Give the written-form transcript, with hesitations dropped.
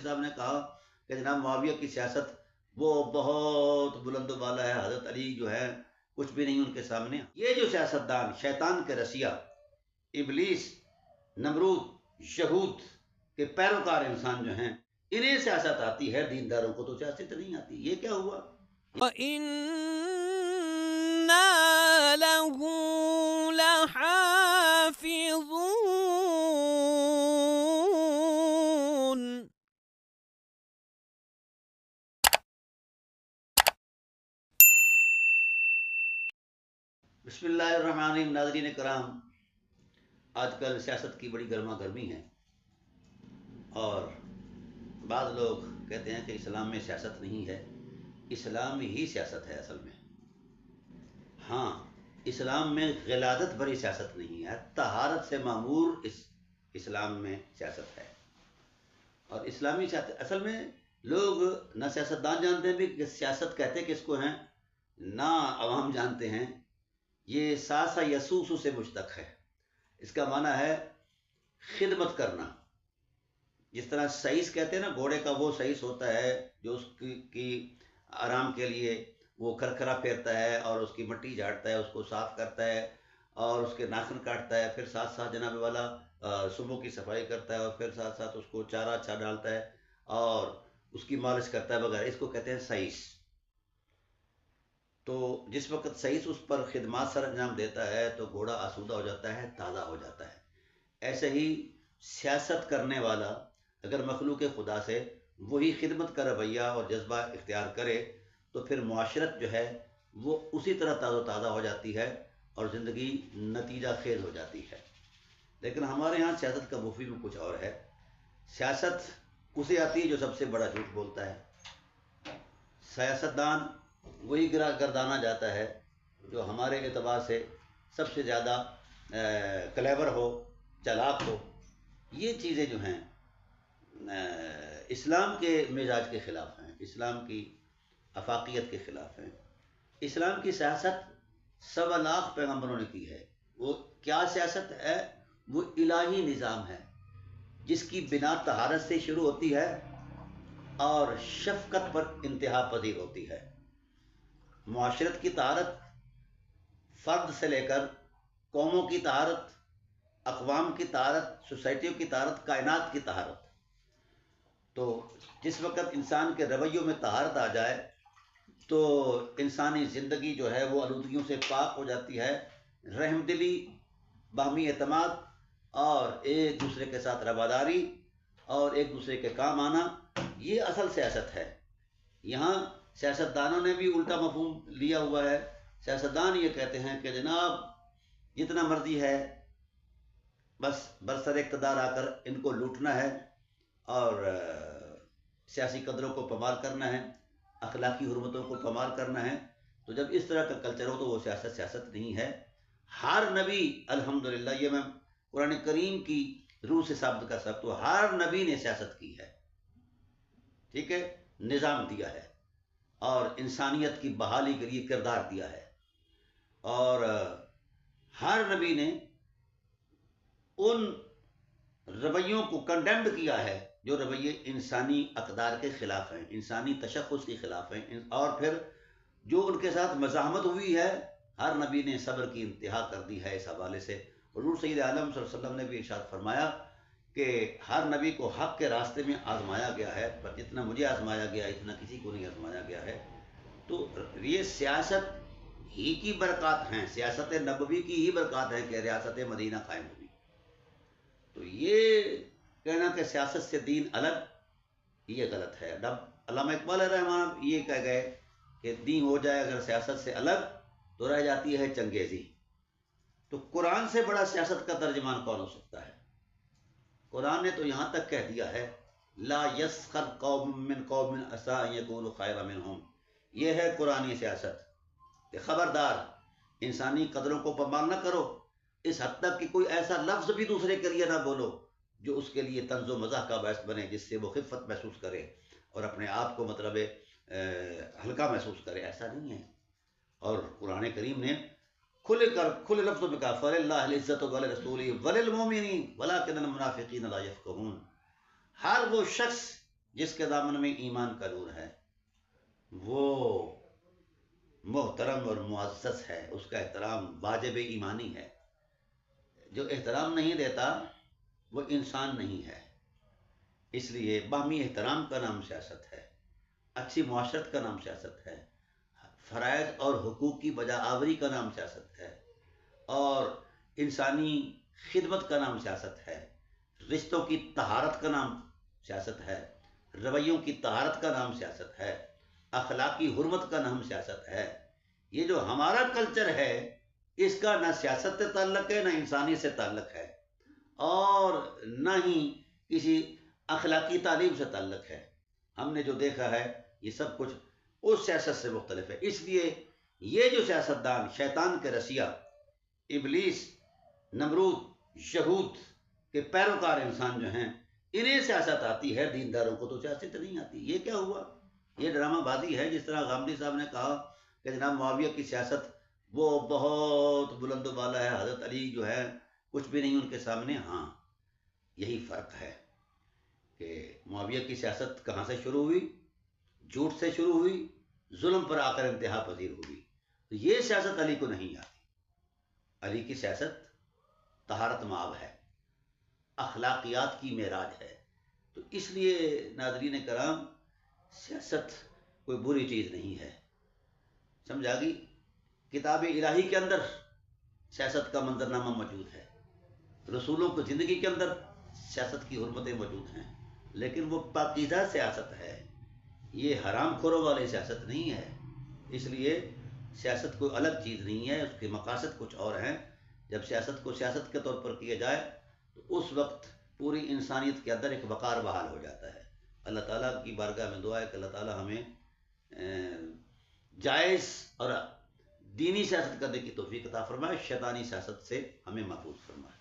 صاحب نے کہا کہ جناب معاویہ کی سیاست وہ بہت بلند و بالا ہے، حضرت علی جو ہے کچھ بھی نہیں ان کے سامنے. یہ جو سیاستدان شیطان کے رسیا، ابلیس، نمرود، یہود کے پیروکار انسان جو ہیں، انہیں سیاست آتی ہے، دینداروں کو تو سیاست نہیں آتی. یہ کیا ہوا؟ وَإِنَّا لَهُ لَحَافِظُونَ. بسم اللہ الرحمن الرحیم. ناظرین کرام، آج کل سیاست کی بڑی گرما گرمی ہے، اور بعض لوگ کہتے ہیں کہ اسلام میں سیاست نہیں ہے. اسلام ہی سیاست ہے اصل میں. ہاں، اسلام میں غلاظت بھری سیاست نہیں ہے، طہارت سے معمور اسلام میں سیاست ہے. اور اسلامی سیاست اصل میں لوگ نہ سیاستدان جانتے ہیں بھی کہ سیاست کہتے کس کو ہیں، نہ عوام جانتے ہیں. یہ ساسا یسوسو سے مشتق ہے. اس کا معنی ہے خدمت کرنا. جس طرح سائس کہتے ہیں نا، گھوڑے کا وہ سائس ہوتا ہے جو اس کی آرام کے لیے وہ کھرکھرا پھیرتا ہے اور اس کی مٹی جھاڑتا ہے، اس کو صاف کرتا ہے اور اس کے ناخن کاٹتا ہے، پھر ساتھ ساتھ جناب والا صبح کی صفائی کرتا ہے، اور پھر ساتھ ساتھ اس کو چارہ اچھا ڈالتا ہے اور اس کی مالش کرتا ہے وغیرہ. اس کو کہتے ہیں سائس. تو جس وقت سائس اس پر خدمات سر انجام دیتا ہے تو گھوڑا آسودہ ہو جاتا ہے، تازہ ہو جاتا ہے. ایسے ہی سیاست کرنے والا اگر مخلوق خدا سے وہی خدمت کا رویہ اور جذبہ اختیار کرے تو پھر معاشرت جو ہے وہ اسی طرح تازہ ہو جاتی ہے اور زندگی نتیجہ خیز ہو جاتی ہے. لیکن ہمارے ہاں سیاست کا مفہوم کچھ اور ہے. سیاست اسے آتی ہے جو سب سے بڑا جھوٹ بولتا ہے. سیاستدان وہی گردانا جاتا ہے جو ہمارے اعتبار سے سب سے زیادہ کلیور ہو، چالاک ہو. یہ چیزیں جو ہیں اسلام کے مزاج کے خلاف ہیں، اسلام کی افاقیت کے خلاف ہیں. اسلام کی سیاست 1.25 لاکھ پیغمبروں نے کی ہے. وہ کیا سیاست ہے؟ وہ الہی نظام ہے جس کی بنا طہارت سے شروع ہوتی ہے اور شفقت پر انتہا پذیر ہوتی ہے. معاشرت کی طہارت فرد سے لے کر قوموں کی طہارت، اقوام کی طہارت، سوسائٹیوں کی طہارت، کائنات کی طہارت. تو جس وقت انسان کے رویوں میں طہارت آ جائے تو انسانی زندگی جو ہے وہ آلودگیوں سے پاک ہو جاتی ہے. رحم دلی، باہمی اعتماد اور ایک دوسرے کے ساتھ رواداری اور ایک دوسرے کے کام آنا، یہ اصل سیاست ہے. یہاں سیاستدانوں نے بھی الٹا مفہوم لیا ہوا ہے. سیاستدان یہ کہتے ہیں کہ جناب جتنا مرضی ہے، بس برسر اقتدار آ کر ان کو لوٹنا ہے اور سیاسی قدروں کو پامال کرنا ہے، اخلاقی حرمتوں کو پامال کرنا ہے. تو جب اس طرح کا کلچر ہو تو وہ سیاست نہیں ہے. ہر نبی، الحمدللہ یہ میں قرآن کریم کی روح سے ثابت کر سکتا ہوں، ہر نبی نے سیاست کی ہے. ٹھیک ہے، نظام دیا ہے اور انسانیت کی بحالی کے لیے کردار دیا ہے. اور ہر نبی نے ان رویوں کو کنڈیمڈ کیا ہے جو رویے انسانی اقدار کے خلاف ہیں، انسانی تشخص کے خلاف ہیں. اور پھر جو ان کے ساتھ مزاحمت ہوئی ہے، ہر نبی نے صبر کی انتہا کر دی ہے. اس حوالے سے حضور سید عالم صلی اللہ علیہ وسلم نے بھی ارشاد فرمایا کہ ہر نبی کو حق کے راستے میں آزمایا گیا ہے، پر جتنا مجھے آزمایا گیا اتنا کسی کو نہیں آزمایا گیا ہے. تو یہ سیاست ہی کی برکات ہیں، سیاست نبوی کی ہی برکات ہیں کہ ریاست مدینہ قائم ہوئی. تو یہ کہنا کہ سیاست سے دین الگ، یہ غلط ہے. علامہ اقبال رحمٰن یہ کہہ گئے کہ دین ہو جائے اگر سیاست سے الگ تو رہ جاتی ہے چنگیزی. تو قرآن سے بڑا سیاست کا ترجمان کون ہو سکتا ہے؟ قرآن نے تو یہاں تک کہہ دیا ہے لا یسخر قوم من قوم عسى ان يكونوا خيرا منهم. یہ ہے قرآنی سیاست کہ خبردار انسانی قدروں کو پامال نہ کرو، اس حد تک کہ کوئی ایسا لفظ بھی دوسرے کے لیے نہ بولو جو اس کے لیے طنز و مزاح کا باعث بنے، جس سے وہ خفت محسوس کرے اور اپنے آپ کو مطلب ہلکا محسوس کرے. ایسا نہیں ہے. اور قرآن کریم نے کھلے لفظوں میں کہا فَلِلَّهِ الْعِزَّةُ وَلِرَسُولِهِ وَلِلْمُؤْمِنِينَ وَلَٰكِنَّ الْمُنَافِقِينَ لَا يَفْقَهُونَ. ہر وہ شخص جس کے دامن میں ایمان کا نور ہے وہ محترم اور معزز ہے، اس کا احترام واجب ایمانی ہے۔ جو احترام نہیں دیتا وہ انسان نہیں ہے۔ اس لیے باہمی احترام کا نام سیاست ہے، اچھی معاشرت کا نام سیاست ہے، فرائض اور حقوق کی بجا آوری کا نام سیاست ہے، اور انسانی خدمت کا نام سیاست ہے، رشتوں کی طہارت کا نام سیاست ہے، رویوں کی طہارت کا نام سیاست ہے، اخلاقی حرمت کا نام سیاست ہے۔ یہ جو ہمارا کلچر ہے اس کا نہ سیاست سے تعلق ہے، نہ انسانی سے تعلق ہے، اور نہ ہی کسی اخلاقی تعلیم سے تعلق ہے۔ ہم نے جو دیکھا ہے یہ سب کچھ اس سیاست سے مختلف ہے۔ اس لیے یہ جو سیاستدان شیطان کے رسیہ، ابلیس، نمرود، یہود کے پیروکار انسان جو ہیں، انہیں سیاست آتی ہے، دینداروں کو تو سیاست نہیں آتی۔ یہ کیا ہوا؟ یہ ڈرامہ بازی ہے۔ جس طرح غامدی صاحب نے کہا کہ جناب معاویہ کی سیاست وہ بہت بلند و بالا ہے، حضرت علی جو ہے کچھ بھی نہیں ان کے سامنے۔ ہاں، یہی فرق ہے کہ معاویہ کی سیاست کہاں سے شروع ہوئی؟ جھوٹ سے شروع ہوئی، ظلم پر آ کر انتہا پذیر ہوئی۔ تو یہ سیاست علی کو نہیں آتی۔ علی کی سیاست طہارت مآب ہے، اخلاقیات کی معراج ہے۔ تو اس لیے ناظرین کرام، سیاست کوئی بری چیز نہیں ہے، سمجھا گی؟ کتاب الہی کے اندر سیاست کا منظرنامہ موجود ہے، رسولوں کو زندگی کے اندر سیاست کی حرمتیں موجود ہیں، لیکن وہ پاکیزہ سیاست ہے، یہ حرام خوروں والی سیاست نہیں ہے۔ اس لیے سیاست کوئی الگ چیز نہیں ہے، اس کے مقاصد کچھ اور ہیں۔ جب سیاست کو سیاست کے طور پر کیا جائے تو اس وقت پوری انسانیت کے اندر ایک وقار بحال ہو جاتا ہے۔ اللہ تعالیٰ کی بارگاہ میں دعا ہے کہ اللہ تعالیٰ ہمیں جائز اور دینی سیاست کرنے کی توفیق عطا فرمائے، شیطانی سیاست سے ہمیں محفوظ فرمائے۔